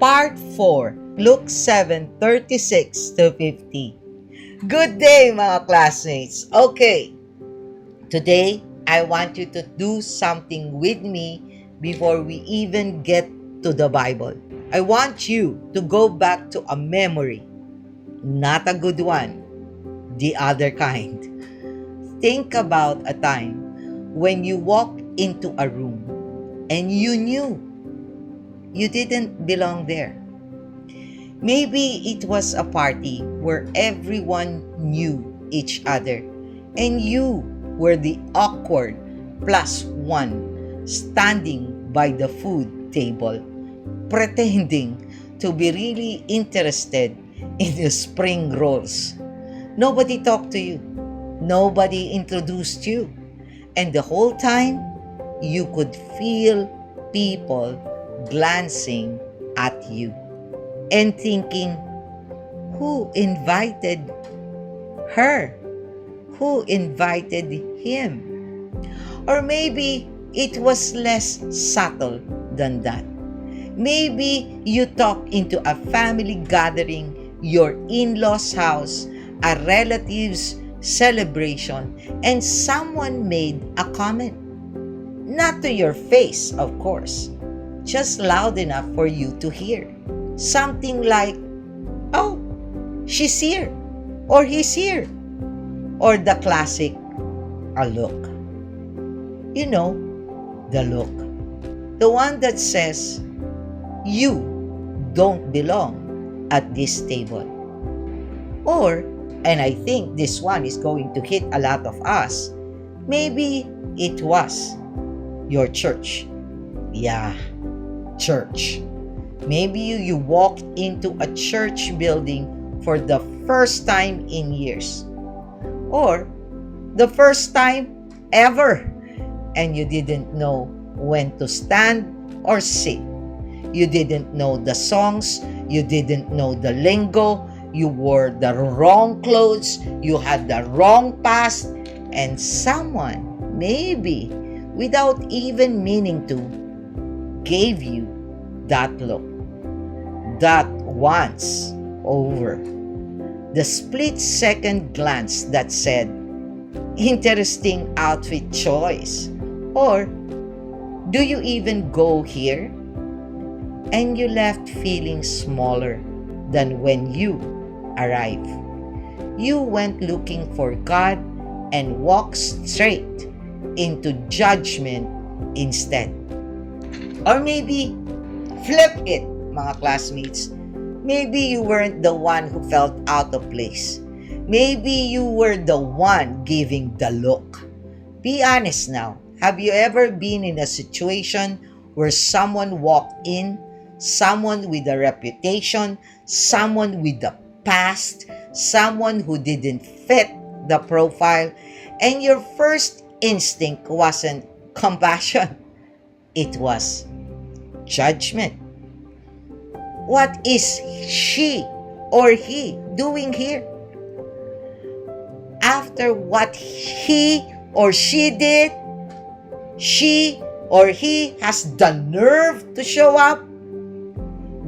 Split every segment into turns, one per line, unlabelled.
Part 4, Luke 7:36 to 50. Good day, mga classmates. Okay, today I want you to do something with me before we even get to the Bible. I want you to go back to a memory, not a good one, the other kind. Think about a time when you walked into a room and you knew you didn't belong there. Maybe it was a party where everyone knew each other and you were the awkward plus one standing by the food table, pretending to be really interested in the spring rolls. Nobody talked to you. Nobody introduced you. And the whole time, you could feel people glancing at you and thinking, who invited her? Who invited him? Or maybe it was less subtle than that. Maybe you talk into a family gathering, your in-laws' house, a relative's celebration, and someone made a comment. Not to your face, of course, just loud enough for you to hear. Something like, oh, she's here, or he's here, or the classic, a look. You know, the look. The one that says, you don't belong at this table. Or, and I think this one is going to hit a lot of us, maybe it was your church. Yeah, church. Maybe you walked into a church building for the first time in years. Or the first time ever. And you didn't know when to stand or sit. You didn't know the songs. You didn't know the lingo. You wore the wrong clothes. You had the wrong past. And someone, maybe without even meaning to, gave you that look. That once over. The split-second glance that said, interesting outfit choice. Or, do you even go here? And you left feeling smaller than when you arrived. You went looking for God and walked straight into judgment instead. Or maybe, flip it, mga classmates. Maybe you weren't the one who felt out of place. Maybe you were the one giving the look. Be honest now. Have you ever been in a situation where someone walked in, someone with a reputation, someone with a past, someone who didn't fit the profile, and your first instinct wasn't compassion, it was judgment? What is she or he doing here? After what he or she did, she or he has the nerve to show up.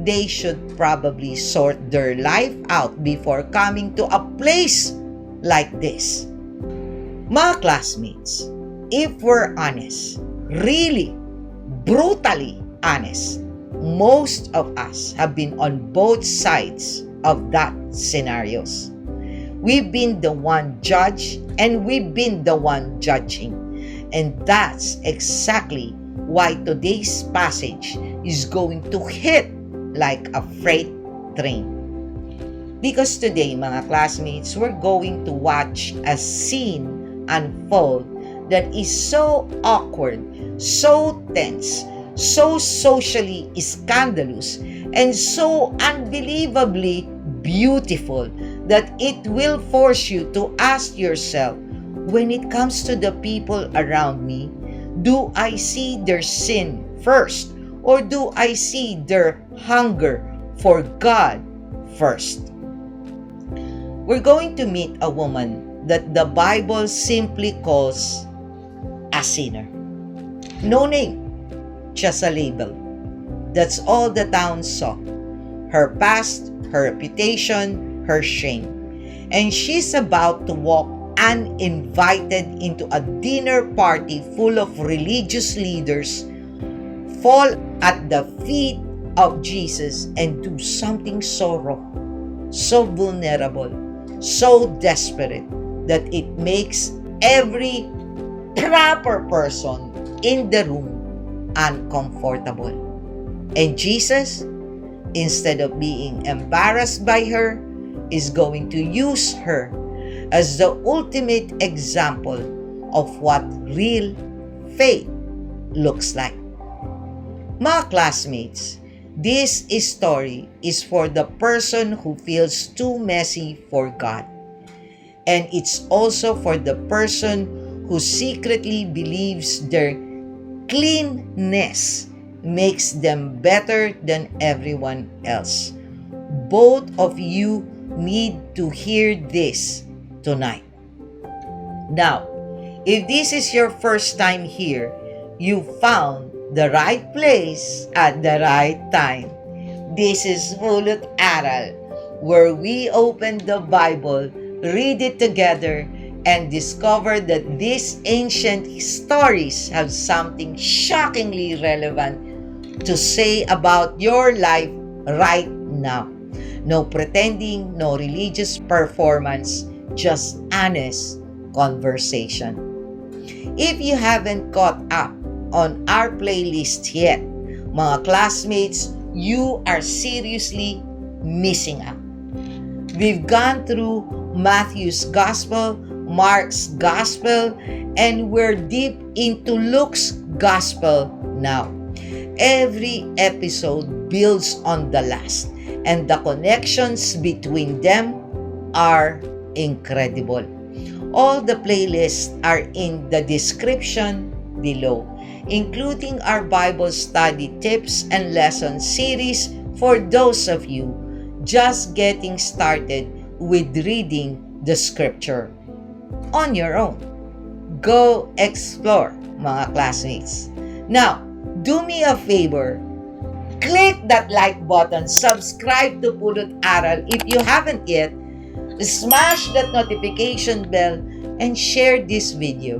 They should probably sort their life out before coming to a place like this. Mga classmates, if we're honest, really, brutally honest, most of us have been on both sides of that scenarios. We've been the one judged and we've been the one judging. And that's exactly why today's passage is going to hit like a freight train. Because today, mga classmates, we're going to watch a scene unfold that is so awkward, so tense, so socially scandalous, and so unbelievably beautiful that it will force you to ask yourself, when it comes to the people around me, do I see their sin first, or do I see their hunger for God first? We're going to meet a woman that the Bible simply calls a sinner. No name, just a label. That's all the town saw. her past, her reputation, her shame. And she's about to walk uninvited into a dinner party full of religious leaders, fall at the feet of Jesus, and do something so raw, so vulnerable, so desperate that it makes every proper person in the room uncomfortable. And Jesus, instead of being embarrassed by her, is going to use her as the ultimate example of what real faith looks like. Mga classmates, this story is for the person who feels too messy for God. And it's also for the person who secretly believes their cleanness makes them better than everyone else. Both of you need to hear this tonight. Now, if this is your first time here, you found the right place at the right time. This is Pulot Aral, where we open the Bible, read it together, and discover that these ancient stories have something shockingly relevant to say about your life right now. No pretending, no religious performance, just honest conversation. If you haven't caught up on our playlist yet, mga classmates, you are seriously missing out. We've gone through Matthew's Gospel, Mark's Gospel, and we're deep into Luke's Gospel now. Every episode builds on the last, and the connections between them are incredible. All the playlists are in the description below, including our Bible study tips and lesson series for those of you just getting started with reading the scripture on your own. Go explore, mga classmates. Now, do me a favor. Click that like button, subscribe to Pulot Aral if you haven't yet, smash that notification bell, and share this video.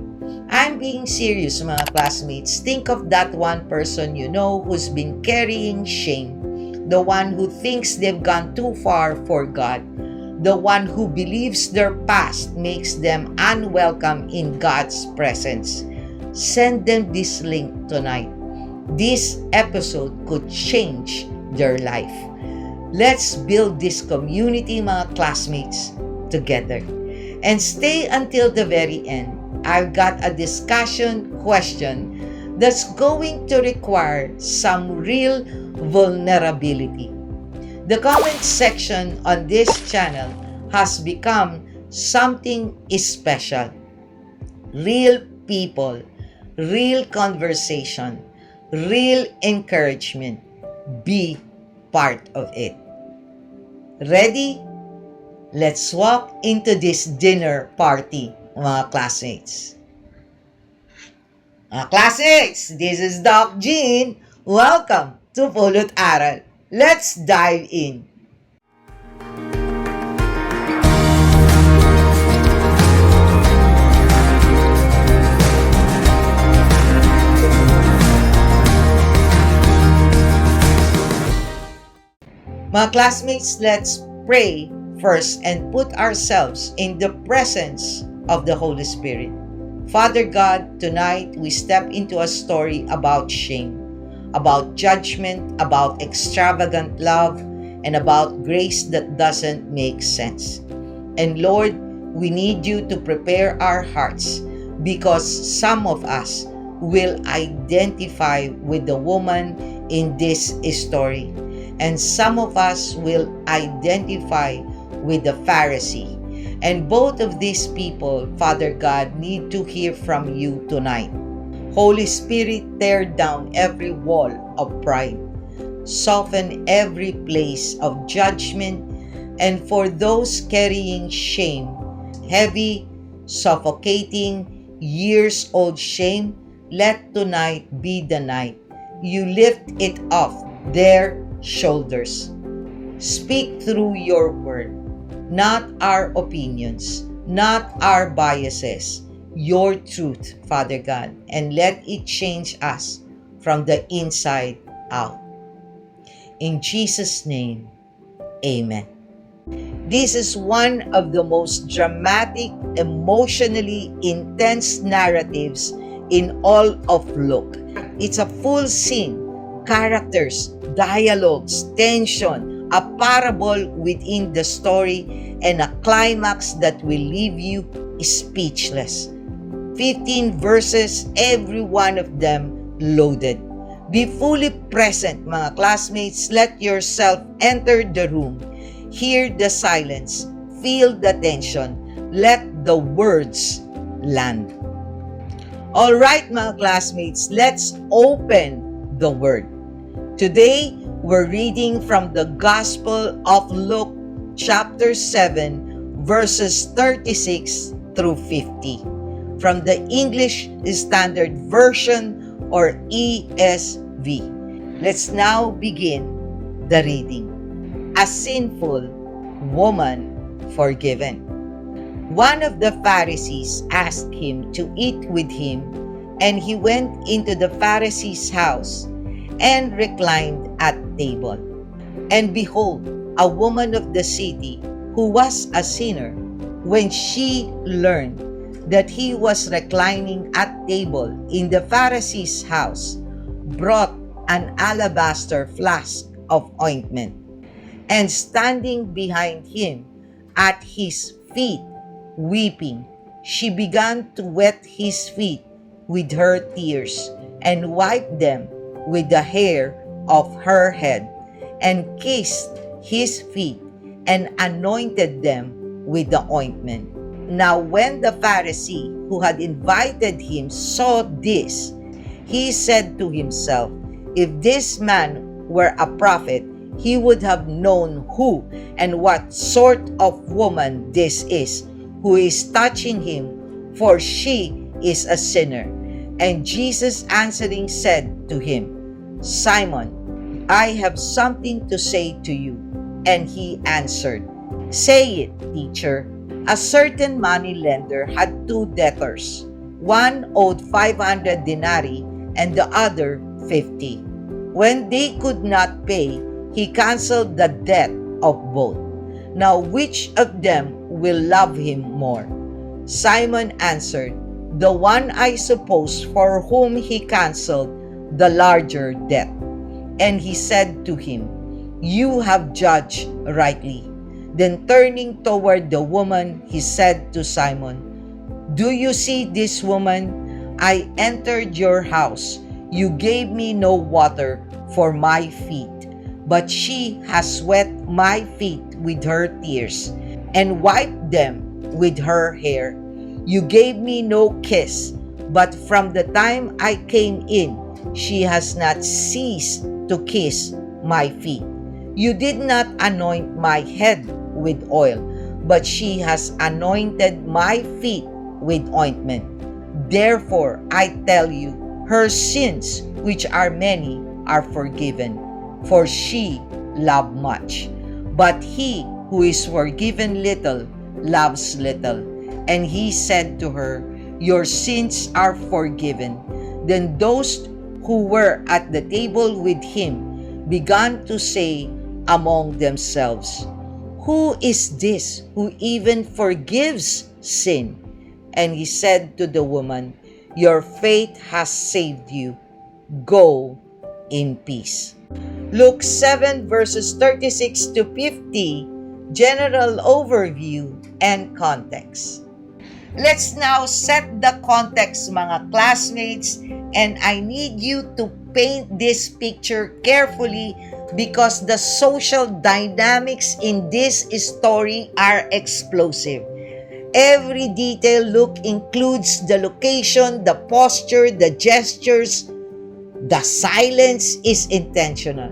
I'm being serious, mga classmates. Think of that one person you know who's been carrying shame, the one who thinks they've gone too far for God, the one who believes their past makes them unwelcome in God's presence. Send them this link tonight. This episode could change their life. Let's build this community, mga classmates, together. And stay until the very end. I've got a discussion question that's going to require some real vulnerability. The comment section on this channel has become something special. Real people, real conversation, real encouragement. Be part of it. Ready? Let's walk into this dinner party, mga classmates. Mga classmates, this is Doc Jean. Welcome to Pulot Aral. Let's dive in. Mga classmates, let's pray first and put ourselves in the presence of the Holy Spirit. Father God, tonight we step into a story about shame, about judgment, about extravagant love, and about grace that doesn't make sense. And Lord, we need you to prepare our hearts because some of us will identify with the woman in this story, and some of us will identify with the Pharisee. And both of these people, Father God, need to hear from you tonight. Holy Spirit, tear down every wall of pride. Soften every place of judgment. And for those carrying shame, heavy, suffocating, years-old shame, let tonight be the night you lift it off their shoulders. Speak through your word, not our opinions, not our biases, your truth, Father God, and let it change us from the inside out. In Jesus' name, amen. This is one of the most dramatic, emotionally intense narratives in all of Luke. It's a full scene, characters, dialogues, tension, a parable within the story, and a climax that will leave you speechless. 15 verses, every one of them loaded. Be fully present, mga classmates. Let yourself enter the room. Hear the silence. Feel the tension. Let the words land. All right, mga classmates, let's open the Word. Today, we're reading from the Gospel of Luke, chapter 7, verses 36 through 50, from the English Standard Version or ESV. Let's now begin the reading. A sinful woman forgiven. One of the Pharisees asked him to eat with him, and he went into the Pharisee's house and reclined at table. And behold, a woman of the city who was a sinner, when she learned that he was reclining at table in the Pharisee's house, brought an alabaster flask of ointment, and standing behind him at his feet, weeping, she began to wet his feet with her tears, and wiped them with the hair of her head, and kissed his feet, and anointed them with the ointment. Now when the Pharisee who had invited him saw this, he said to himself, if this man were a prophet, he would have known who and what sort of woman this is who is touching him, for she is a sinner. And Jesus answering said to him, Simon, I have something to say to you. And he answered, Say it, teacher. A certain moneylender had two debtors. One owed 500 denarii and the other 50. When they could not pay, he canceled the debt of both. Now which of them will love him more? Simon answered, the one, I suppose, for whom he canceled the larger debt. And he said to him, You have judged rightly. Then turning toward the woman, he said to Simon, Do you see this woman? I entered your house. You gave me no water for my feet, but she has wet my feet with her tears and wiped them with her hair. You gave me no kiss, but from the time I came in, she has not ceased to kiss my feet. You did not anoint my head with oil, but she has anointed my feet with ointment. Therefore, I tell you, her sins, which are many, are forgiven, for she loved much. But he who is forgiven little loves little. And he said to her, Your sins are forgiven. Then those who were at the table with him began to say among themselves, Who is this who even forgives sin? And he said to the woman, Your faith has saved you. Go in peace. Luke 7 verses 36 to 50, general overview and context. Let's now set the context, mga classmates, and I need you to paint this picture carefully because the social dynamics in this story are explosive. Every detail Luke includes the location, the posture, the gestures. The silence is intentional.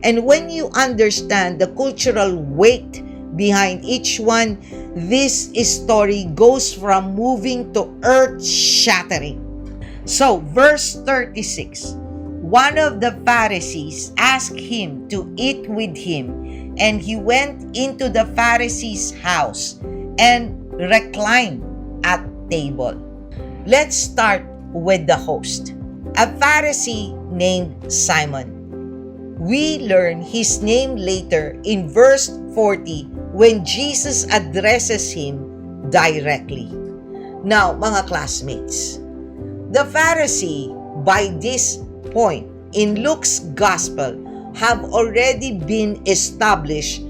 And when you understand the cultural weight behind each one, this story goes from moving to earth-shattering. So, verse 36. one of the Pharisees asked him to eat with him, and he went into the Pharisee's house and reclined at table. Let's start with the host, a Pharisee named Simon. We learn his name later in verse 40 when Jesus addresses him directly. Now, mga classmates, the Pharisee, by this point in Luke's Gospel, have already been established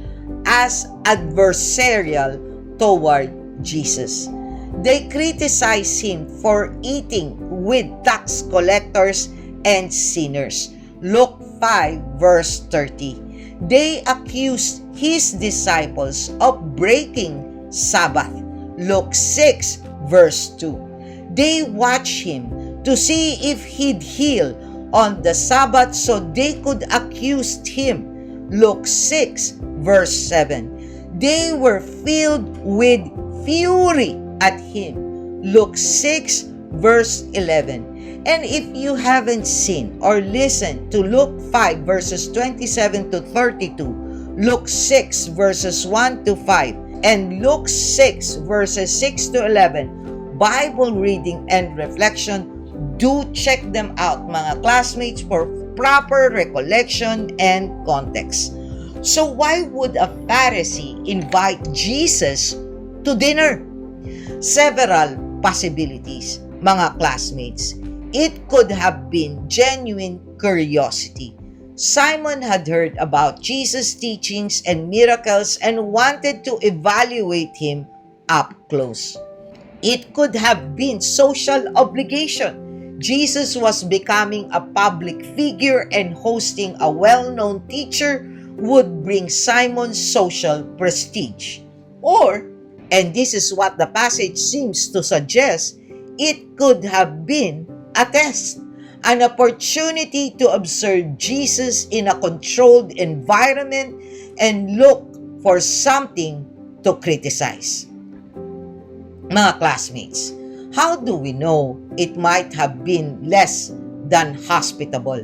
as adversarial toward Jesus. They criticize him for eating with tax collectors and sinners. Luke 5 verse 30. They accused his disciples of breaking Sabbath. Luke 6 verse 2. They watched him to see if he'd heal on the Sabbath so they could accuse him. Luke 6 verse 7. They were filled with fury at him. Luke 6 verse 11. And if you haven't seen or listened to Luke 5 verses 27 to 32, Luke 6 verses 1 to 5, and Luke 6 verses 6 to 11, Bible reading and reflection, do check them out, mga classmates, for proper recollection and context. So why would a Pharisee invite Jesus to dinner? Several possibilities, mga classmates. It could have been genuine curiosity. Simon had heard about Jesus' teachings and miracles and wanted to evaluate him up close. It could have been social obligation. Jesus was becoming a public figure, and hosting a well-known teacher would bring Simon social prestige. Or, and this is what the passage seems to suggest, it could have been a test, an opportunity to observe Jesus in a controlled environment and look for something to criticize. Mga classmates, how do we know it might have been less than hospitable?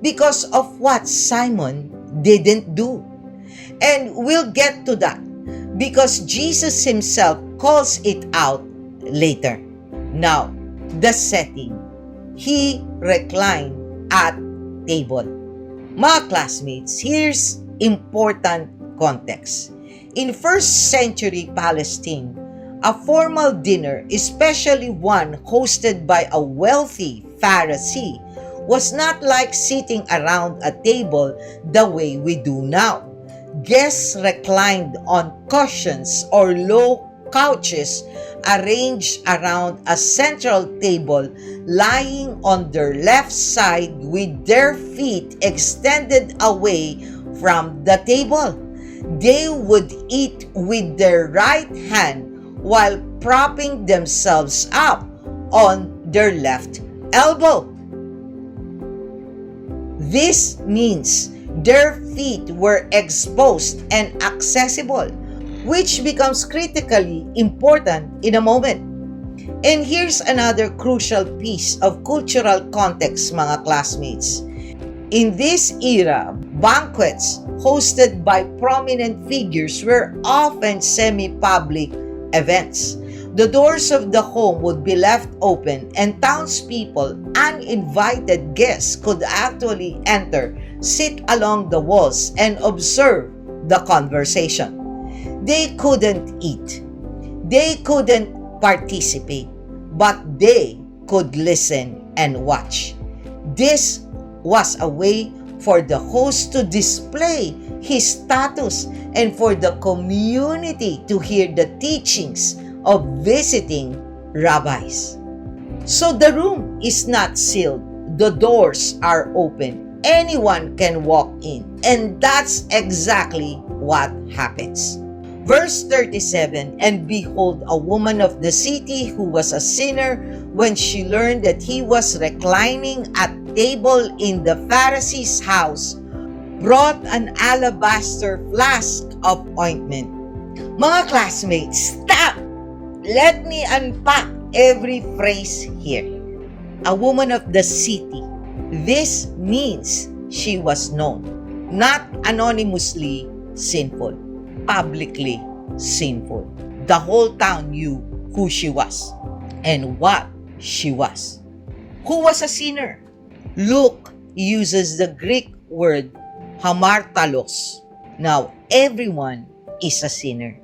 Because of what Simon didn't do. And we'll get to that because Jesus himself calls it out later. Now, the setting. He reclined at table. Mga classmates, here's important context. In first century Palestine, a formal dinner, especially one hosted by a wealthy Pharisee, was not like sitting around a table the way we do now. Guests reclined on cushions or low couches arranged around a central table, lying on their left side with their feet extended away from the table. They would eat with their right hand while propping themselves up on their left elbow. This means their feet were exposed and accessible, which becomes critically important in a moment. And here's another crucial piece of cultural context, mga classmates. In this era, banquets hosted by prominent figures were often semi-public events. The doors of the home would be left open, and townspeople, uninvited guests, could actually enter, sit along the walls, and observe the conversation. They couldn't eat. They couldn't participate, but they could listen and watch. This was a way for the host to display his status and for the community to hear the teachings of visiting rabbis. So the room is not sealed. The doors are open. Anyone can walk in. And that's exactly what happens. Verse 37, and behold, a woman of the city who was a sinner, when she learned that he was reclining at table in the Pharisee's house, brought an alabaster flask of ointment. Mga classmates, stop! Let me unpack every phrase here. A woman of the city. This means she was known, not anonymously sinful, publicly sinful. The whole town knew who she was and what she was. Who was a sinner? Luke uses the Greek word hamartalos. Now, everyone is a sinner.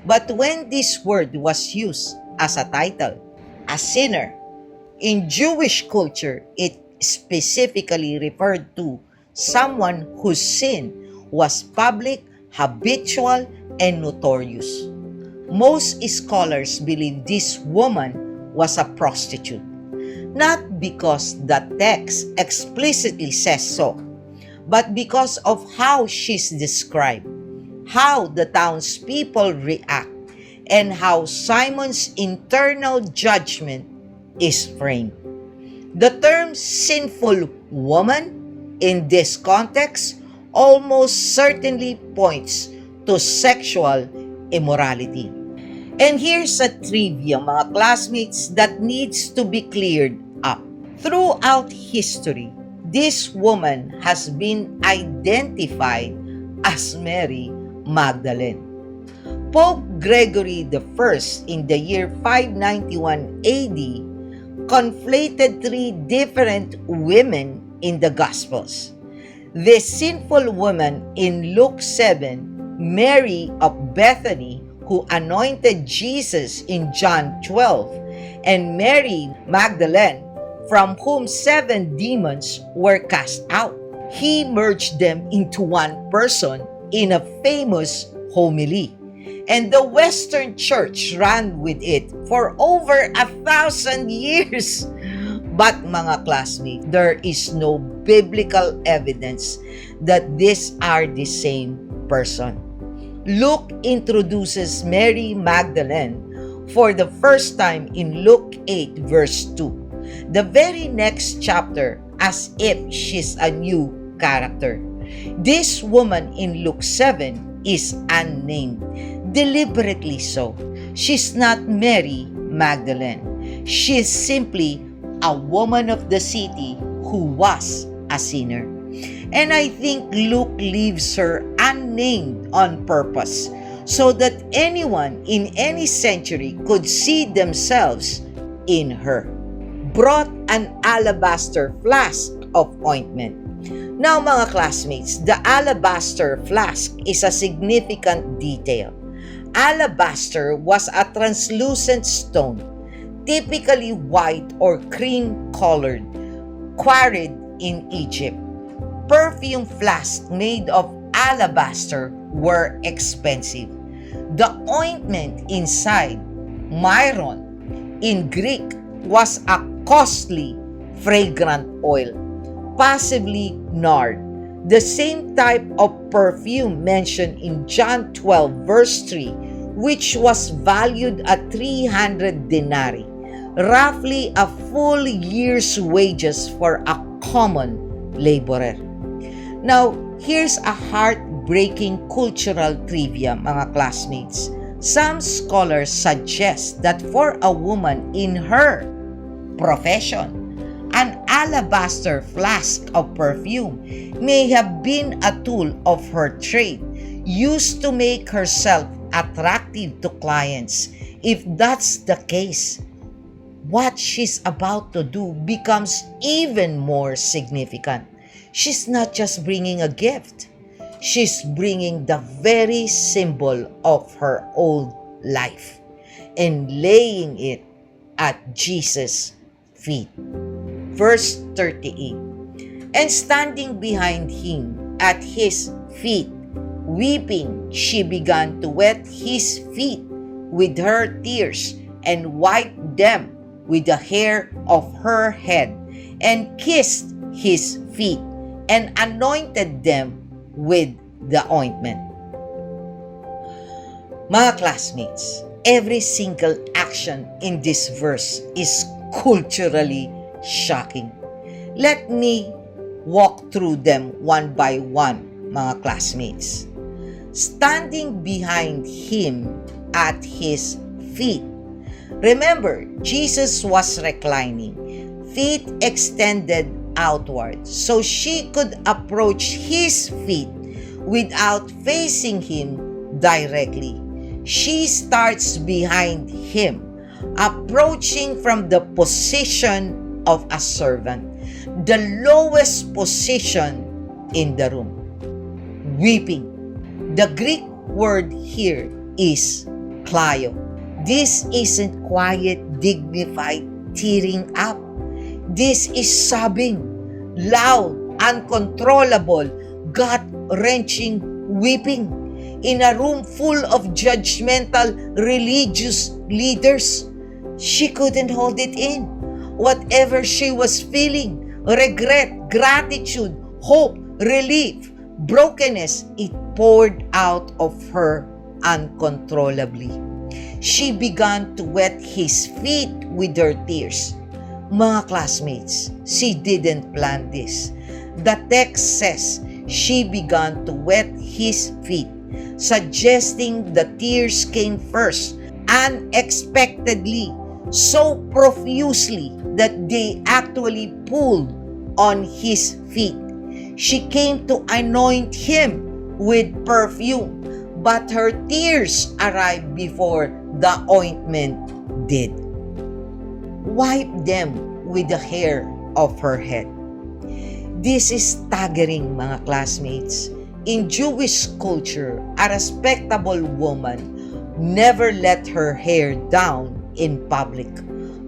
But when this word was used as a title, a sinner, in Jewish culture, it specifically referred to someone whose sin was public, habitual, and notorious. Most scholars believe this woman was a prostitute, not because the text explicitly says so, but because of how she's described, how the townspeople react, and how Simon's internal judgment is framed. The term sinful woman in this context almost certainly points to sexual immorality. And here's a trivia, mga classmates, that needs to be cleared up. Throughout history, this woman has been identified as Mary Magdalene. Pope Gregory I in the year 591 AD conflated three different women in the Gospels. The sinful woman in Luke 7, Mary of Bethany, who anointed Jesus in John 12, and Mary Magdalene, from whom 7 demons were cast out. He merged them into one person in a famous homily. And the Western Church ran with it for over 1,000 years. But mga classmates, there is no biblical evidence that these are the same person. Luke introduces Mary Magdalene for the first time in Luke 8 verse 2. The very next chapter, as if she's a new character. This woman in Luke 7 is unnamed. Deliberately so. She's not Mary Magdalene. She's simply a woman of the city who was a sinner. And I think Luke leaves her unnamed on purpose so that anyone in any century could see themselves in her. Brought an alabaster flask of ointment. Now mga classmates, the alabaster flask is a significant detail. Alabaster was a translucent stone, typically white or cream-colored, quarried in Egypt. Perfume flasks made of alabaster were expensive. The ointment inside, myron, in Greek, was a costly, fragrant oil, possibly nard, the same type of perfume mentioned in John 12 verse 3, which was valued at 300 denarii, roughly a full year's wages for a common laborer. Now, here's a heartbreaking cultural trivia, mga classmates. Some scholars suggest that for a woman in her profession, an alabaster flask of perfume may have been a tool of her trade, used to make herself attractive to clients. If that's the case, what she's about to do becomes even more significant. She's not just bringing a gift. She's bringing the very symbol of her old life and laying it at Jesus' feet. Verse 38, and standing behind him at his feet, weeping, she began to wet his feet with her tears and wiped them with the hair of her head and kissed his feet and anointed them with the ointment. Mga classmates, every single action in this verse is culturally shocking. Let me walk through them one by one, mga classmates. Standing behind him at his feet. Remember, Jesus was reclining, feet extended outward so she could approach his feet without facing him directly. She starts behind him, approaching from the position of a servant, the lowest position in the room. Weeping. The Greek word here is klio. This isn't quiet, dignified tearing up. This is sobbing, loud, uncontrollable, gut-wrenching weeping in a room full of judgmental religious leaders. She couldn't hold it in. Whatever she was feeling, regret, gratitude, hope, relief, brokenness, it poured out of her uncontrollably. She began to wet his feet with her tears. Mga classmates, she didn't plan this. The text says she began to wet his feet, suggesting the tears came first, unexpectedly, so profusely that they actually pulled on his feet. She came to anoint him with perfume, but her tears arrived before the ointment did. Wipe them with the hair of her head. This is staggering, mga classmates. In Jewish culture, a respectable woman never let her hair down in public.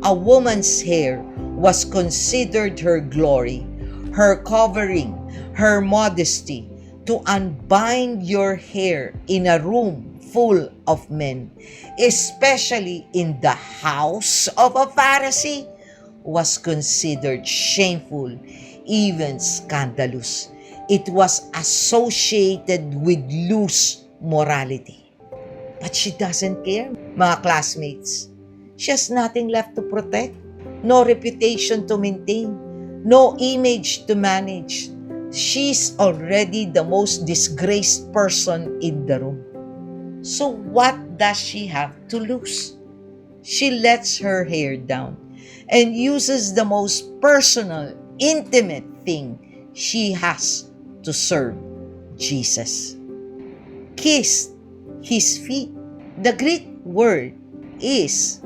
A woman's hair was considered her glory, her covering, her modesty. To unbind your hair in a room full of men, especially in the house of a Pharisee, was considered shameful, even scandalous. It was associated with loose morality. But she doesn't care, mga classmates. She has nothing left to protect, no reputation to maintain, no image to manage. She's already the most disgraced person in the room. So what does she have to lose? She lets her hair down and uses the most personal, intimate thing she has to serve Jesus. Kiss his feet. The Greek word is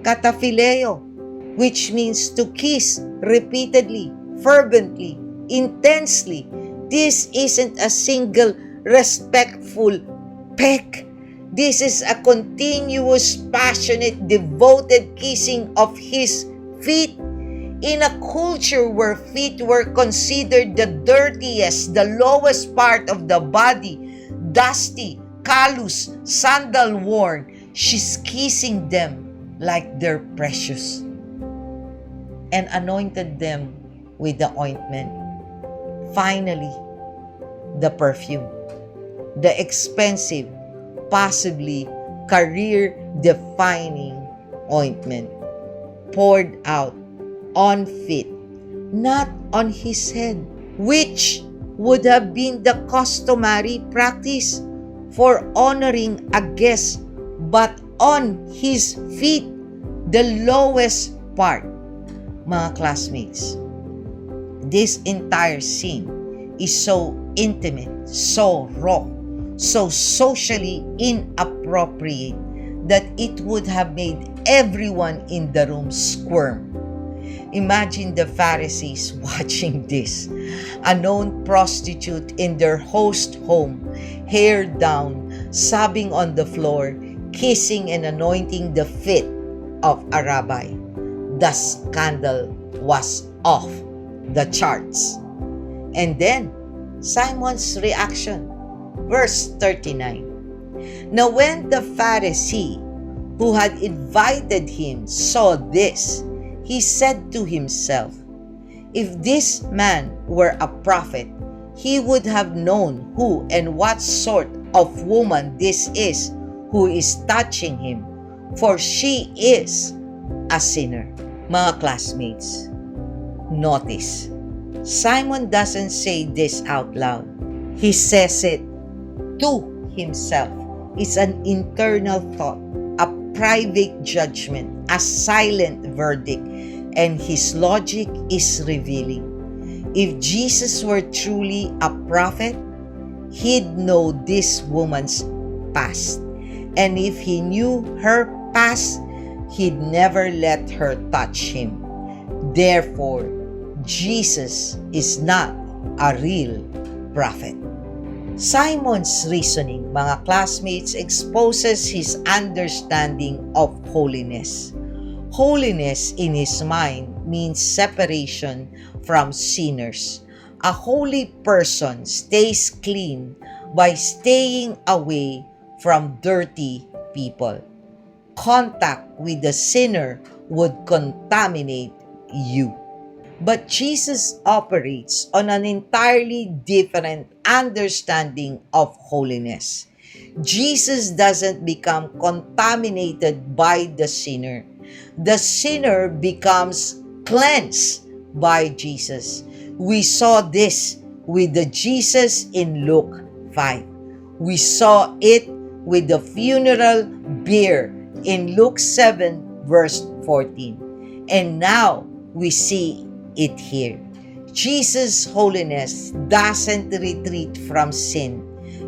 kataphileo, which means to kiss repeatedly, fervently, intensely. This isn't a single respectful peck. This is a continuous, passionate, devoted kissing of his feet. In a culture where feet were considered the dirtiest, the lowest part of the body, dusty, callous, sandal-worn, she's kissing them like they're precious and anointed them with the ointment. Finally, the perfume, the expensive, possibly career-defining ointment, poured out on feet, not on his head, which would have been the customary practice for honoring a guest, but on his feet, the lowest part. Mga classmates, this entire scene is so intimate, so raw, so socially inappropriate that it would have made everyone in the room squirm. Imagine the Pharisees watching this. A known prostitute in their host home, hair down, sobbing on the floor, kissing and anointing the feet of a rabbi. The scandal was off the charts. And then, Simon's reaction. Verse 39. Now when the Pharisee who had invited him saw this, he said to himself, if this man were a prophet, he would have known who and what sort of woman this is who is touching him, for she is a sinner. Mga classmates, notice, Simon doesn't say this out loud. He says it to himself. It's an internal thought, a private judgment, a silent verdict, and his logic is revealing. If Jesus were truly a prophet, he'd know this woman's past. And if he knew her past, he'd never let her touch him. Therefore, Jesus is not a real prophet. Simon's reasoning, mga classmates, exposes his understanding of holiness. Holiness in his mind means separation from sinners. A holy person stays clean by staying away from dirty people. Contact with the sinner would contaminate you. But Jesus operates on an entirely different understanding of holiness. Jesus doesn't become contaminated by the sinner. The sinner becomes cleansed by Jesus. We saw this with the Jesus in Luke 5. We saw it with the funeral bier in Luke 7 verse 14. And now we see it here. Jesus' holiness doesn't retreat from sin.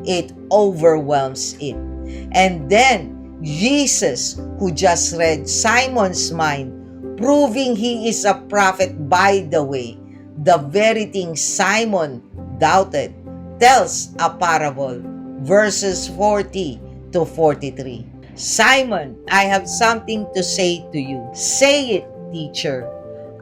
It overwhelms it. And then Jesus, who just read Simon's mind, proving he is a prophet by the way, the very thing Simon doubted, tells a parable, verses 40 to 43. Simon, I have something to say to you. Say it, teacher.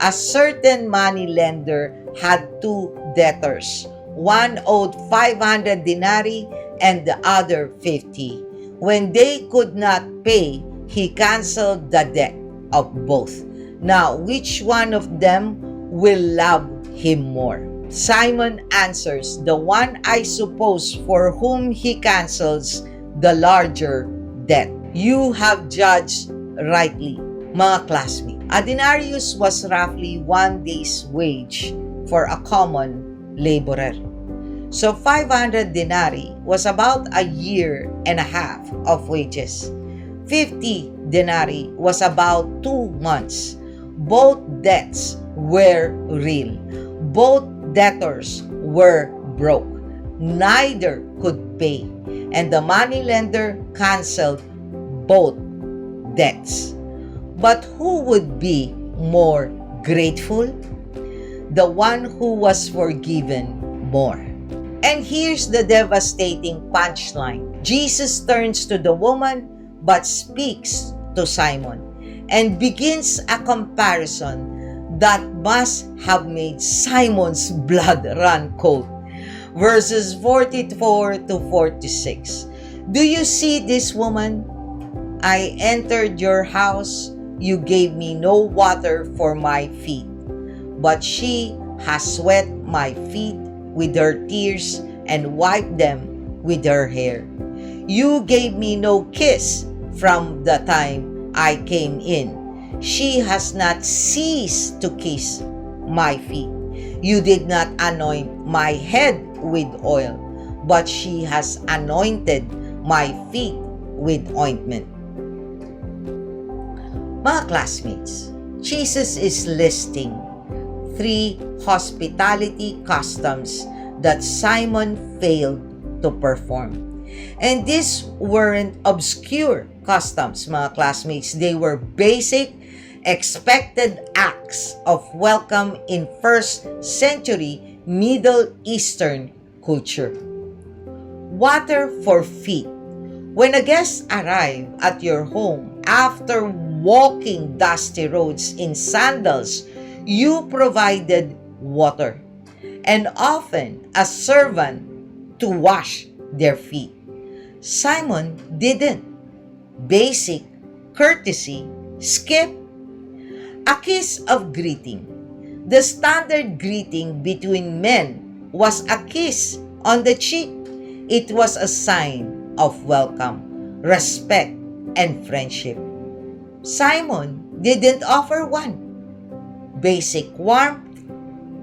A certain money lender had two debtors. One owed 500 denarii and the other 50. When they could not pay, he canceled the debt of both. Now, which one of them will love him more? Simon answers, the one, I suppose, for whom he cancels the larger debt. You have judged rightly, mga classmates. A denarius was roughly 1 day's wage for a common laborer. So 500 denarii was about a year and a half of wages. 50 denarii was about 2 months. Both debts were real. Both debtors were broke. Neither could pay. And the moneylender canceled both debts. But who would be more grateful? The one who was forgiven more. And here's the devastating punchline. Jesus turns to the woman but speaks to Simon and begins a comparison that must have made Simon's blood run cold. Verses 44 to 46. Do you see this woman? I entered your house. You gave me no water for my feet, but she has wet my feet with her tears and wiped them with her hair. You gave me no kiss from the time I came in. She has not ceased to kiss my feet. You did not anoint my head with oil, but she has anointed my feet with ointment. Mga classmates, Jesus is listing 3 hospitality customs that Simon failed to perform. And these weren't obscure customs, mga classmates. They were basic, expected acts of welcome in first century Middle Eastern culture. Water for feet. When a guest arrived at your home after walking dusty roads in sandals, you provided water, and often a servant to wash their feet. Simon didn't. Basic courtesy, skip. A kiss of greeting. The standard greeting between men was a kiss on the cheek. It was a sign of welcome, respect, and friendship. Simon didn't offer one. Basic warmth,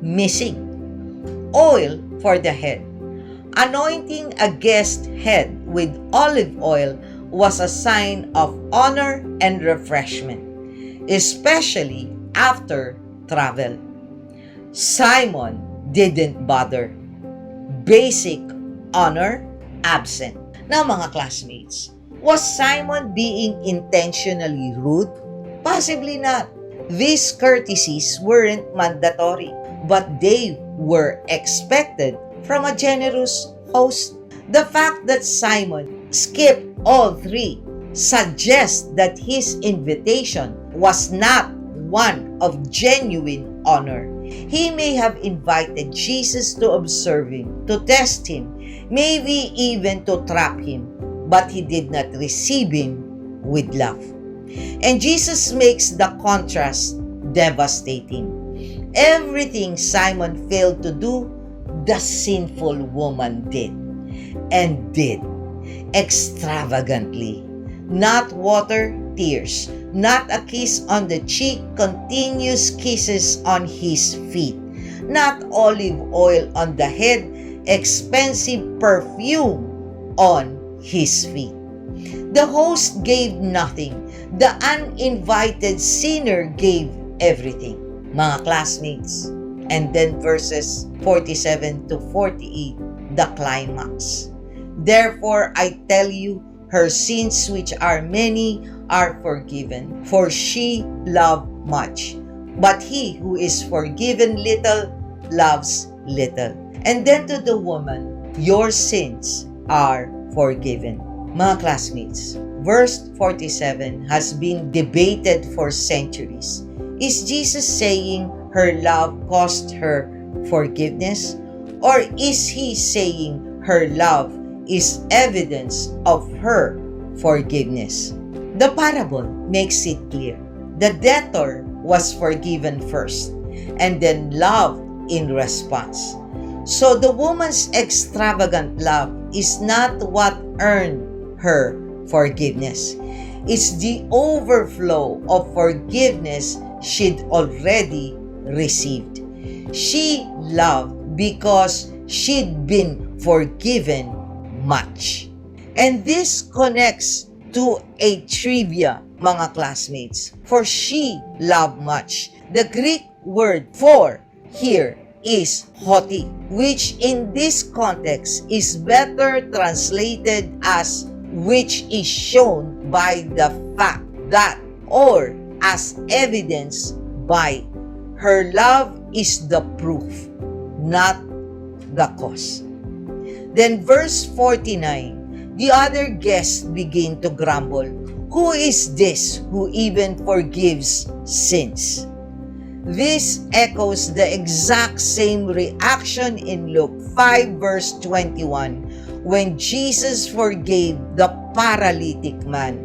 missing. Oil for the head. Anointing a guest's head with olive oil was a sign of honor and refreshment, especially after travel. Simon didn't bother. Basic honor absent. Now mga classmates, was Simon being intentionally rude? Possibly not. These courtesies weren't mandatory, but they were expected from a generous host. The fact that Simon skipped all three suggests that his invitation was not one of genuine honor. He may have invited Jesus to observe him, to test him, maybe even to trap him, but he did not receive him with love. And Jesus makes the contrast devastating. Everything Simon failed to do, the sinful woman did, and did extravagantly. Not water, tears, not a kiss on the cheek, continuous kisses on his feet, not olive oil on the head, expensive perfume on his feet. The host gave nothing. The uninvited sinner gave everything. Mga classmates. And then verses 47 to 48, the climax. Therefore, I tell you, her sins, which are many, are forgiven, for she loved much. But he who is forgiven little loves little. And then to the woman, your sins are forgiven. Mga classmates, verse 47 has been debated for centuries. Is Jesus saying her love cost her forgiveness? Or is he saying her love is evidence of her forgiveness? The parable makes it clear. The debtor was forgiven first and then loved in response. So the woman's extravagant love is not what earned her forgiveness. It's the overflow of forgiveness she'd already received. She loved because she'd been forgiven much. And this connects to a trivia, mga classmates. For she loved much. The Greek word for here is hoti, which in this context is better translated as which is shown by the fact that, or as evidence by. Her love is the proof, not the cause. Then verse 49, the other guests begin to grumble. Who is this who even forgives sins? This echoes the exact same reaction in Luke 5 verse 21 when Jesus forgave the paralytic man.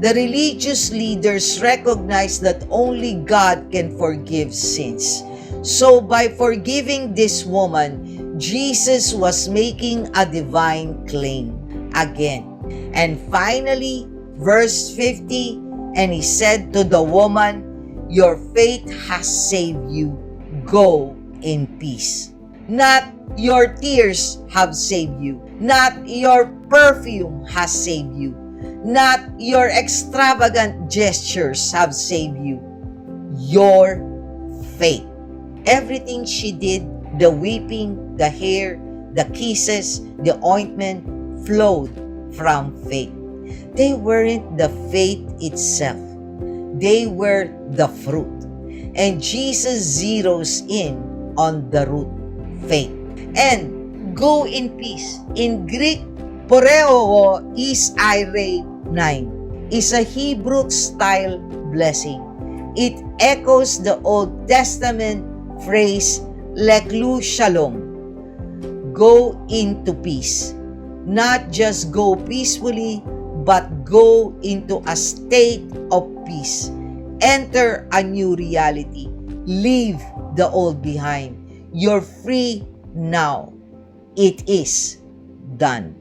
The religious leaders recognized that only God can forgive sins. So by forgiving this woman, Jesus was making a divine claim again. And finally, verse 50, and he said to the woman, your faith has saved you. Go in peace. Not your tears have saved you. Not your perfume has saved you. Not your extravagant gestures have saved you. Your faith. Everything she did, the weeping, the hair, the kisses, the ointment, flowed from faith. They weren't the faith itself. They were the fruit. And Jesus zeroes in on the root, faith. And go in peace. In Greek, poreo is ire 9, is a Hebrew-style blessing. It echoes the Old Testament phrase, leklu shalom, go into peace. Not just go peacefully, but go into a state of peace. Enter a new reality. Leave the old behind. You're free now. It is done.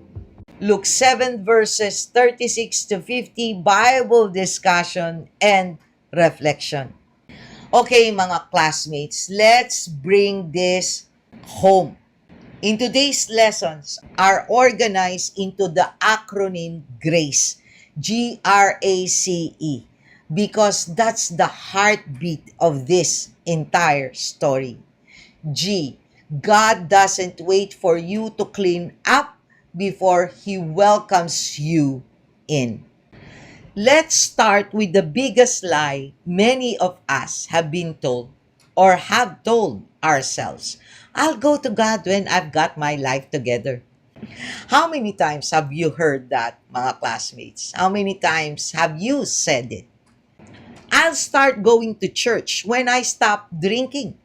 Luke 7 verses 36 to 50, Bible discussion and reflection. Okay, mga classmates, let's bring this home. In today's lessons are organized into the acronym GRACE, G-R-A-C-E, because that's the heartbeat of this entire story. G, God doesn't wait for you to clean up before He welcomes you in. Let's start with the biggest lie many of us have been told or have told ourselves. I'll go to God when I've got my life together. How many times have you heard that, mga classmates? How many times have you said it? I'll start going to church when I stop drinking.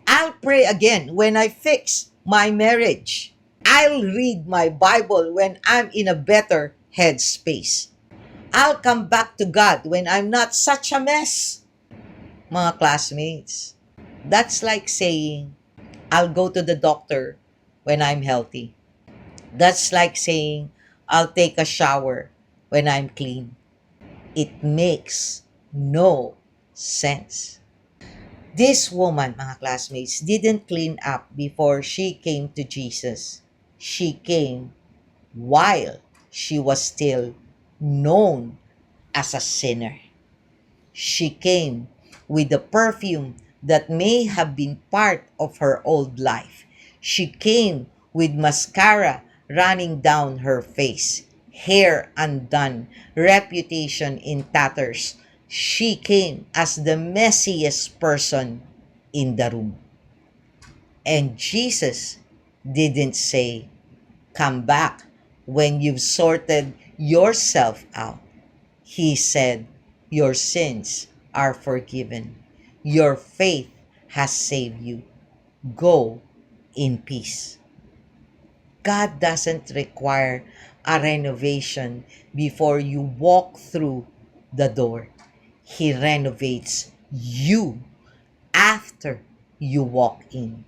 I'll pray again when I fix my marriage. I'll read my Bible when I'm in a better headspace. I'll come back to God when I'm not such a mess. Mga classmates, that's like saying, I'll go to the doctor when I'm healthy. That's like saying, I'll take a shower when I'm clean. It makes no sense. This woman, mga classmates, didn't clean up before she came to Jesus. She came while she was still known as a sinner. She came with the perfume that may have been part of her old life. She came with mascara running down her face, hair undone, reputation in tatters. She came as the messiest person in the room. And Jesus didn't say, "Come back when you've sorted yourself out." He said, "Your sins are forgiven. Your faith has saved you. Go in peace." God doesn't require a renovation before you walk through the door. He renovates you after you walk in.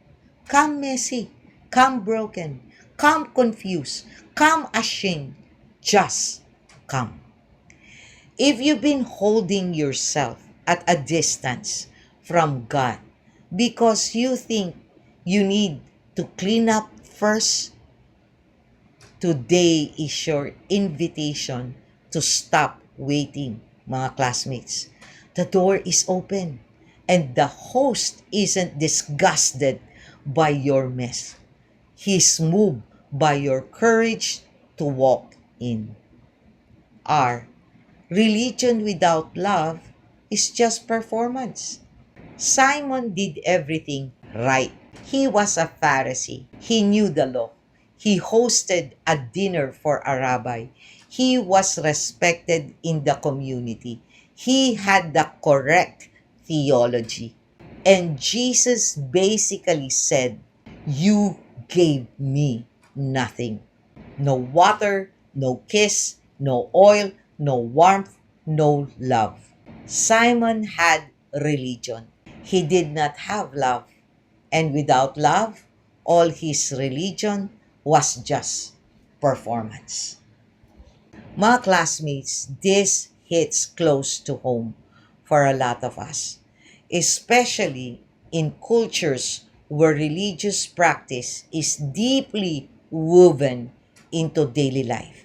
Come messy, come broken, come confused, come ashamed. Just come. If you've been holding yourself at a distance from God because you think you need to clean up first, today is your invitation to stop waiting, mga classmates. The door is open and the host isn't disgusted by your mess. He's moved by your courage to walk in. R. Religion without love is just performance. Simon did everything right. He was a Pharisee. He knew the law. He hosted a dinner for a rabbi. He was respected in the community. He had the correct theology. And Jesus basically said, "You gave me nothing. No water, no kiss, no oil, no warmth, no love." Simon had religion. He did not have love. And without love, all his religion was just performance. Mga classmates, this hits close to home for a lot of us, especially in cultures where religious practice is deeply woven into daily life.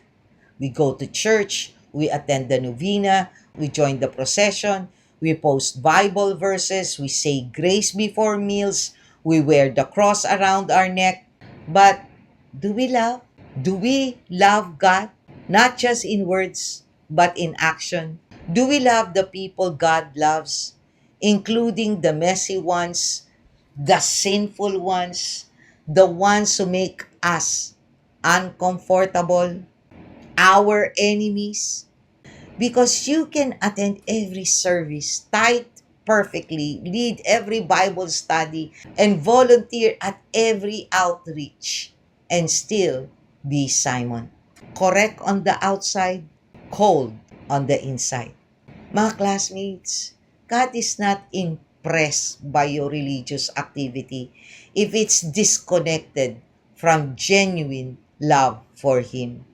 We go to church, we attend the novena, we join the procession, we post Bible verses, we say grace before meals, we wear the cross around our neck. But do we love? Do we love God? Not just in words, but in action. Do we love the people God loves, including the messy ones, the sinful ones, the ones who make us uncomfortable, our enemies? Because you can attend every service, tithe perfectly, lead every Bible study, and volunteer at every outreach, and still be Simon. Correct on the outside, cold on the inside. Mga classmates, God is not impressed by your religious activity if it's disconnected from genuine love for Him.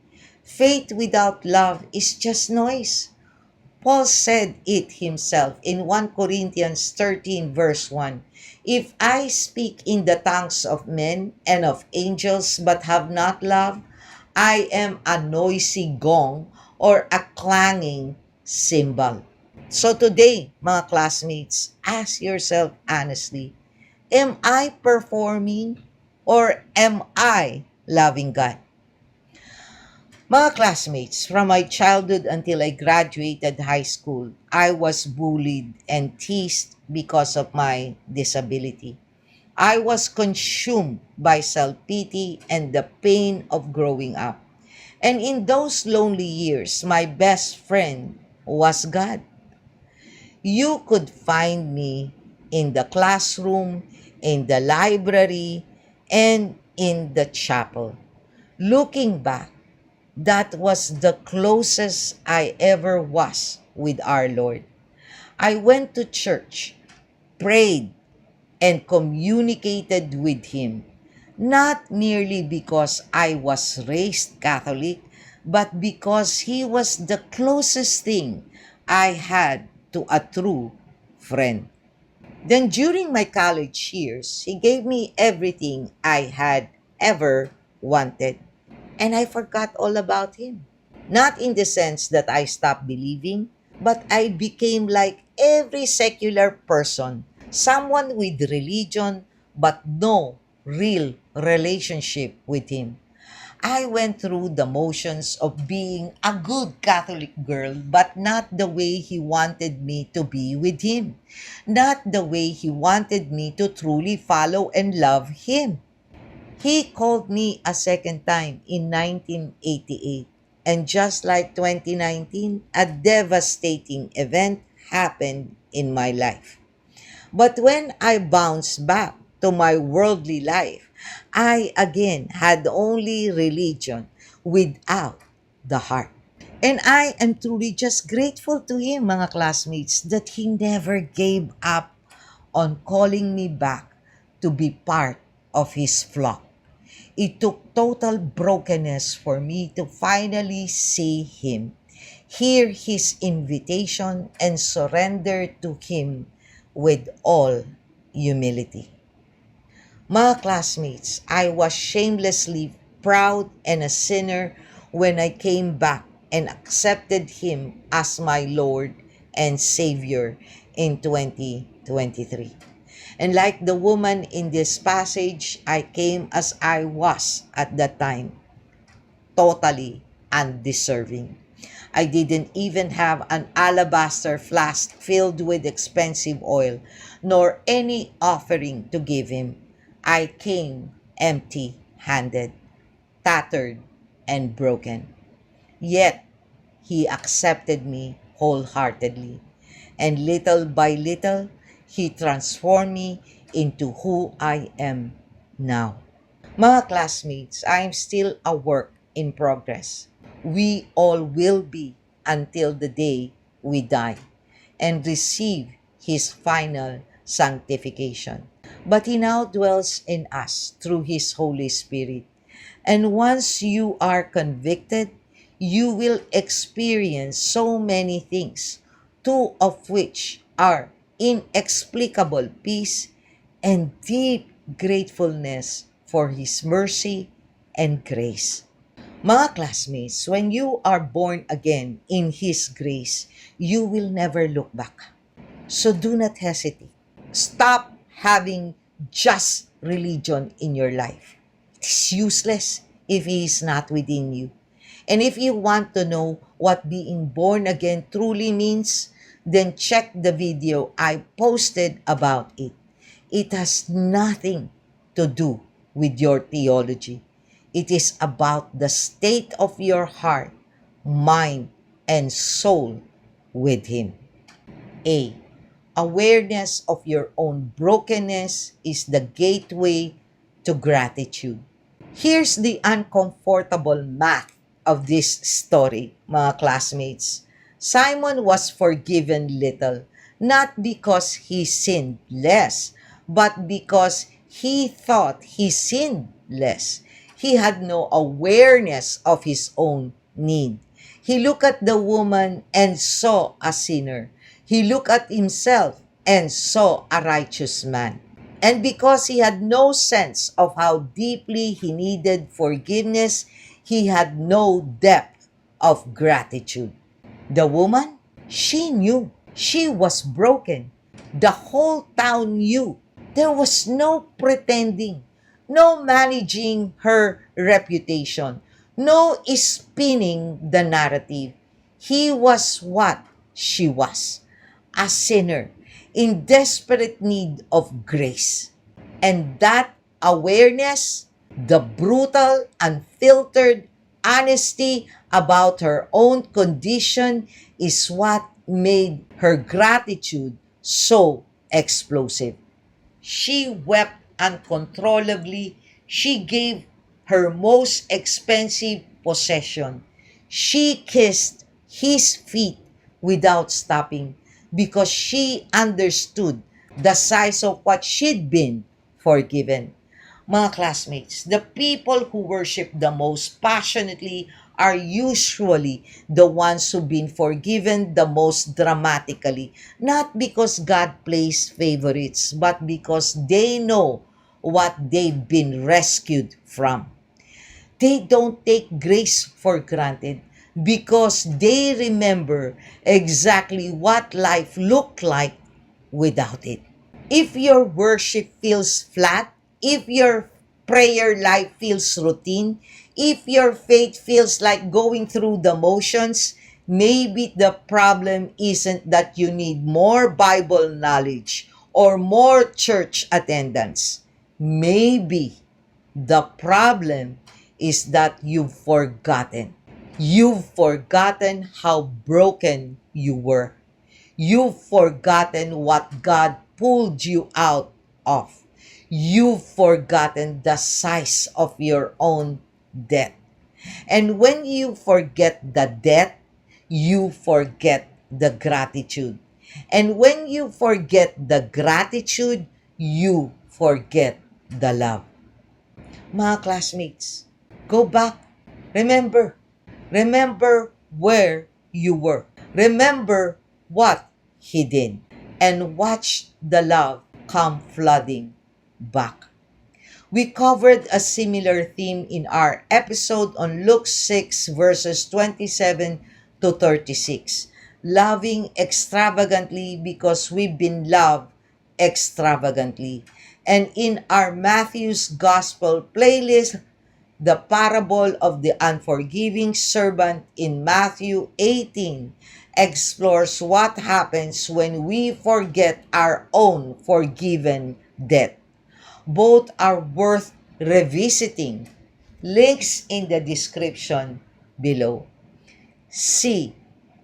Faith without love is just noise. Paul said it himself in 1 Corinthians 13 verse 1. "If I speak in the tongues of men and of angels but have not love, I am a noisy gong or a clanging cymbal." So today, mga classmates, ask yourself honestly, Am I performing or am I loving God? Mga classmates, from my childhood until I graduated high school, I was bullied and teased because of my disability. I was consumed by self-pity and the pain of growing up. And in those lonely years, my best friend was God. You could find me in the classroom, in the library, and in the chapel. Looking back, that was the closest I ever was with our Lord. I went to church, prayed, and communicated with Him, not merely because I was raised Catholic, but because He was the closest thing I had to a true friend. Then during my college years, He gave me everything I had ever wanted, and I forgot all about Him. Not in the sense that I stopped believing, but I became like every secular person, someone with religion but no real relationship with Him. I went through the motions of being a good Catholic girl, but not the way He wanted me to be with Him, not the way He wanted me to truly follow and love Him. He called me a second time in 1988. And just like 2019, a devastating event happened in my life. But when I bounced back to my worldly life, I again had only religion without the heart. And I am truly just grateful to Him, mga classmates, that He never gave up on calling me back to be part of His flock. It took total brokenness for me to finally see Him, hear His invitation, and surrender to Him with all humility. Mga classmates, I was shamelessly proud and a sinner when I came back and accepted Him as my Lord and Savior in 2023. And like the woman in this passage, I came as I was at that time, totally undeserving. I didn't even have an alabaster flask filled with expensive oil, nor any offering to give Him. I came empty handed, tattered, and broken. Yet, He accepted me wholeheartedly. And little by little, He transformed me into who I am now. Mga classmates, I am still a work in progress. We all will be until the day we die and receive His final sanctification. But He now dwells in us through His Holy Spirit. And once you are convicted, you will experience so many things, two of which are inexplicable peace and deep gratefulness for His mercy and grace. Mga classmates, when you are born again in His grace, you will never look back. So do not hesitate. Stop having just religion in your life. It is useless if He is not within you. And if you want to know what being born again truly means, then check the video I posted about it. It has nothing to do with your theology. It is about the state of your heart, mind, and soul with Him. A. Awareness of your own brokenness is the gateway to gratitude. Here's the uncomfortable math of this story, mga classmates. Simon was forgiven little, not because he sinned less, but because he thought he sinned less. He had no awareness of his own need. He looked at the woman and saw a sinner. He looked at himself and saw a righteous man. And because he had no sense of how deeply he needed forgiveness, he had no depth of gratitude. The woman, she knew she was broken. The whole town knew There was no pretending, no managing her reputation, no spinning the narrative. He was what she was, a sinner in desperate need of grace. And that awareness, the brutal, unfiltered honesty about her own condition is what made her gratitude so explosive. She wept uncontrollably. She gave her most expensive possession. She kissed his feet without stopping because she understood the size of what she'd been forgiven. Mga classmates, the people who worship the most passionately are usually the ones who've been forgiven the most dramatically. Not because God plays favorites, but because they know what they've been rescued from. They don't take grace for granted because they remember exactly what life looked like without it. If your worship feels flat, if your prayer life feels routine, if your faith feels like going through the motions, maybe the problem isn't that you need more Bible knowledge or more church attendance. Maybe the problem is that you've forgotten. You've forgotten how broken you were. You've forgotten what God pulled you out of. You've forgotten the size of your own debt. And when you forget the debt, you forget the gratitude. And when you forget the gratitude, you forget the love. Mga classmates, go back. Remember. Remember where you were. Remember what he did. And watch the love come flooding back. We covered a similar theme in our episode on Luke 6 verses 27 to 36. Loving extravagantly because we've been loved extravagantly. And in our Matthew's Gospel playlist, the parable of the unforgiving servant in Matthew 18 explores what happens when we forget our own forgiven debt. Both are worth revisiting. Links in the description below. C.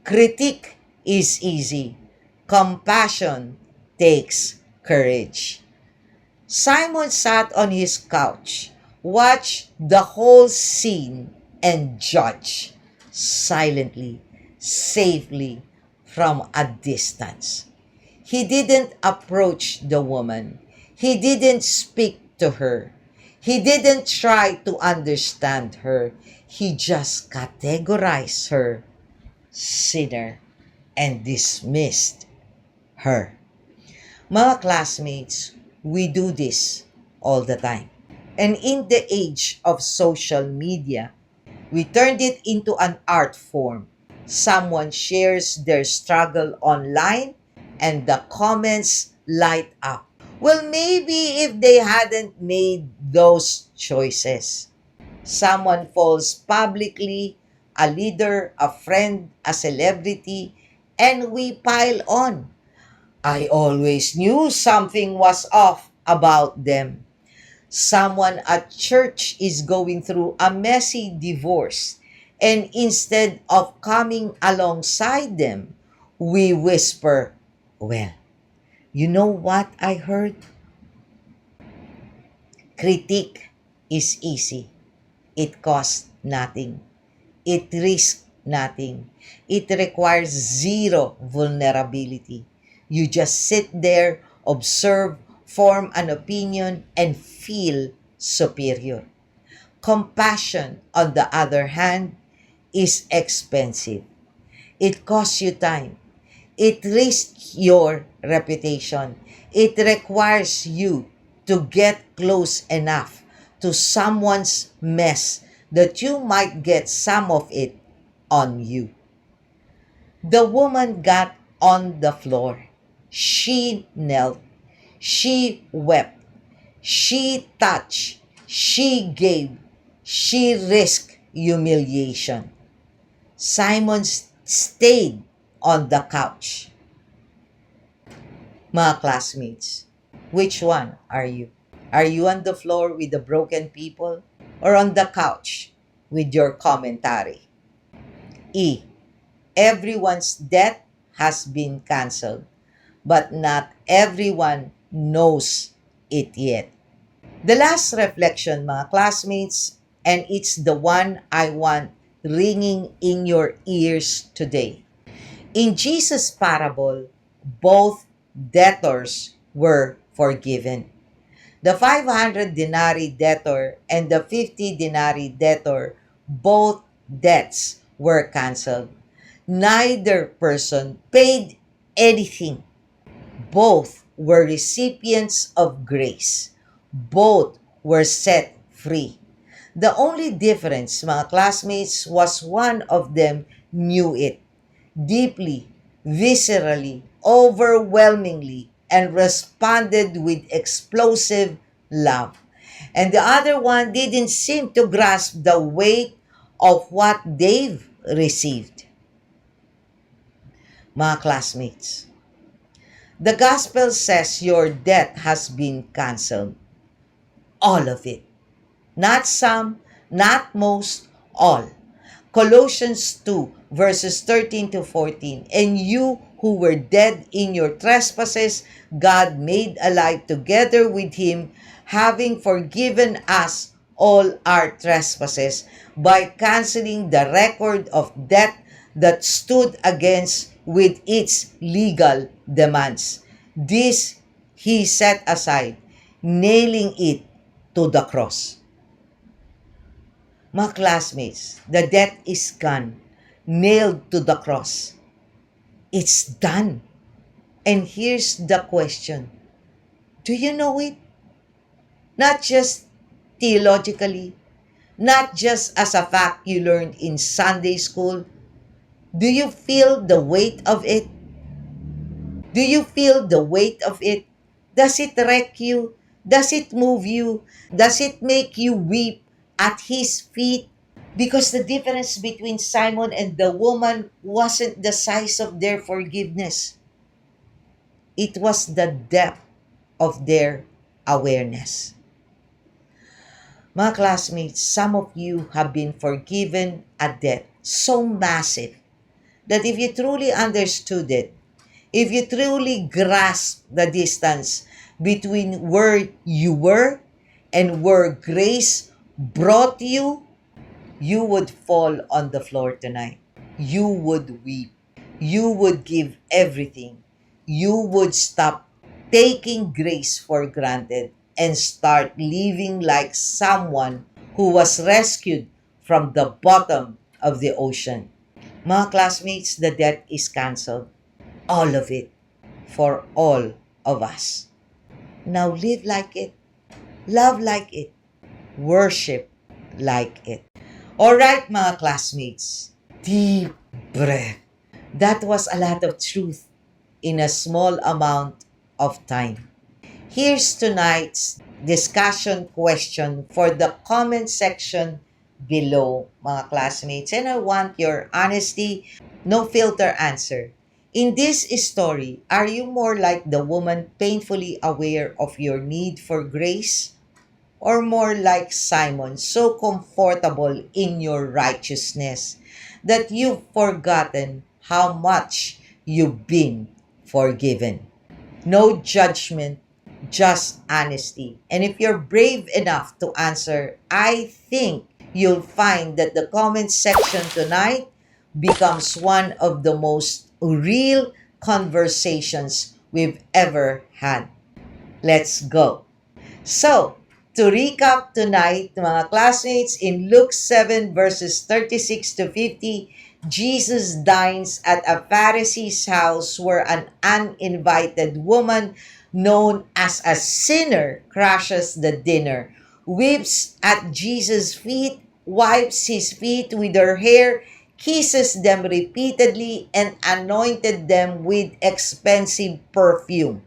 Critique is easy. Compassion takes courage. Simon sat on his couch, watched the whole scene, and judged silently, safely, from a distance. He didn't approach the woman. He didn't speak to her. He didn't try to understand her. He just categorized her sinner and dismissed her. Mga classmates, we do this all the time. And in the age of social media, we turned it into an art form. Someone shares their struggle online and the comments light up. Well, maybe if they hadn't made those choices. Someone falls publicly, a leader, a friend, a celebrity, and we pile on. I always knew something was off about them. Someone at church is going through a messy divorce, and instead of coming alongside them, we whisper, "Well, you know what I heard? Critique is easy. It costs nothing. It risks nothing. It requires zero vulnerability. You just sit there, observe, form an opinion, and feel superior." Compassion, on the other hand, is expensive. It costs you time. It risks your reputation. It requires you to get close enough to someone's mess that you might get some of it on you. The woman got on the floor. She knelt. She wept. She touched. She gave. She risked humiliation. Simon stayed on the couch. Mga classmates, which one are you? Are you on the floor with the broken people or on the couch with your commentary? E. Everyone's debt has been canceled, but not everyone knows it yet. The last reflection, mga classmates, and it's the one I want ringing in your ears today. In Jesus' parable, both debtors were forgiven. The 500 denarii debtor and the 50 denarii debtor, both debts were canceled. Neither person paid anything. Both were recipients of grace. Both were set free. The only difference, mga classmates, was one of them knew it deeply, viscerally, overwhelmingly, and responded with explosive love. And the other one didn't seem to grasp the weight of what they've received. Mga classmates, the gospel says your debt has been canceled. All of it. Not some, not most, all. Colossians 2 verses 13 to 14. And you who were dead in your trespasses, God made alive together with him, having forgiven us all our trespasses by canceling the record of debt that stood against with its legal demands. This he set aside, nailing it to the cross. Mga classmates, the debt is gone, nailed to the cross. It's done. And here's the question. Do you know it? Not just theologically, not just as a fact you learned in Sunday school. Do you feel the weight of it? Do you feel the weight of it? Does it wreck you? Does it move you? Does it make you weep at his feet? Because the difference between Simon and the woman wasn't the size of their forgiveness. It was the depth of their awareness. Mga classmates, some of you have been forgiven a debt so massive that if you truly understood it, if you truly grasped the distance between where you were and where grace brought you, you would fall on the floor tonight. You would weep. You would give everything. You would stop taking grace for granted and start living like someone who was rescued from the bottom of the ocean. Mga classmates, the debt is canceled. All of it. For all of us. Now live like it. Love like it. Worship like it. Alright, mga classmates. Deep breath. That was a lot of truth in a small amount of time. Here's tonight's discussion question for the comment section below, mga classmates. And I want your honesty, no filter answer. In this story, are you more like the woman painfully aware of your need for grace? Or more like Simon, so comfortable in your righteousness that you've forgotten how much you've been forgiven? No judgment, just honesty. And if you're brave enough to answer, I think you'll find that the comment section tonight becomes one of the most real conversations we've ever had. Let's go. So, to recap tonight, mga classmates, in Luke 7 verses 36 to 50, Jesus dines at a Pharisee's house where an uninvited woman known as a sinner crashes the dinner, weeps at Jesus' feet, wipes his feet with her hair, kisses them repeatedly, and anointed them with expensive perfume.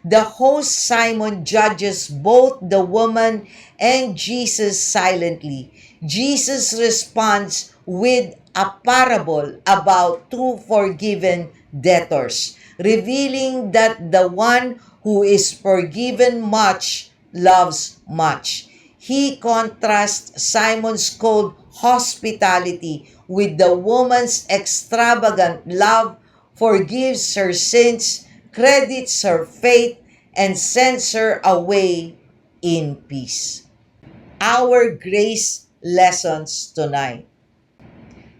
The host Simon judges both the woman and Jesus silently. Jesus responds with a parable about two forgiven debtors, revealing that the one who is forgiven much loves much. He contrasts Simon's cold hospitality with the woman's extravagant love, forgives her sins, credits her faith, and sends her away in peace. Our grace lessons tonight.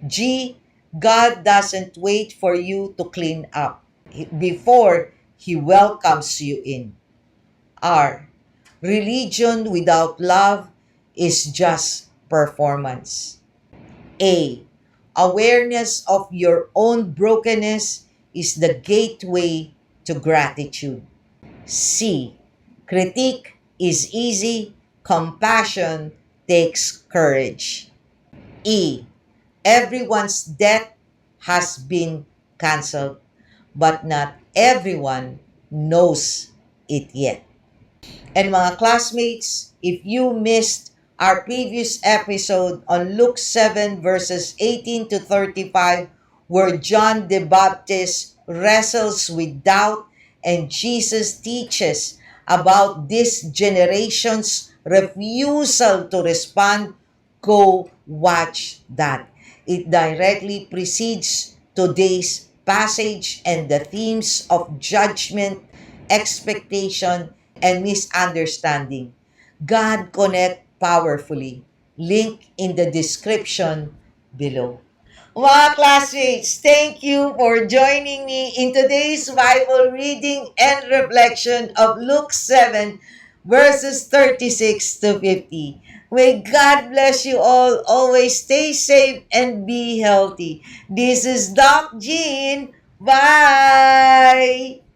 G. God doesn't wait for you to clean up before He welcomes you in. R. Religion without love is just performance. A. Awareness of your own brokenness is the gateway to gratitude. C. Critique is easy, compassion takes courage. E. Everyone's debt has been canceled, but not everyone knows it yet. And mga classmates, if you missed our previous episode on Luke 7 verses 18 to 35, where John the Baptist wrestles with doubt and Jesus teaches about this generation's refusal to respond, go watch that. It directly precedes today's passage and the themes of judgment, expectation, and misunderstanding. God connect powerfully. Link in the description below. Mga classmates, thank you for joining me in today's Bible reading and reflection of Luke 7 verses 36 to 50. May God bless you all. Always stay safe and be healthy. This is Doc Jean. Bye!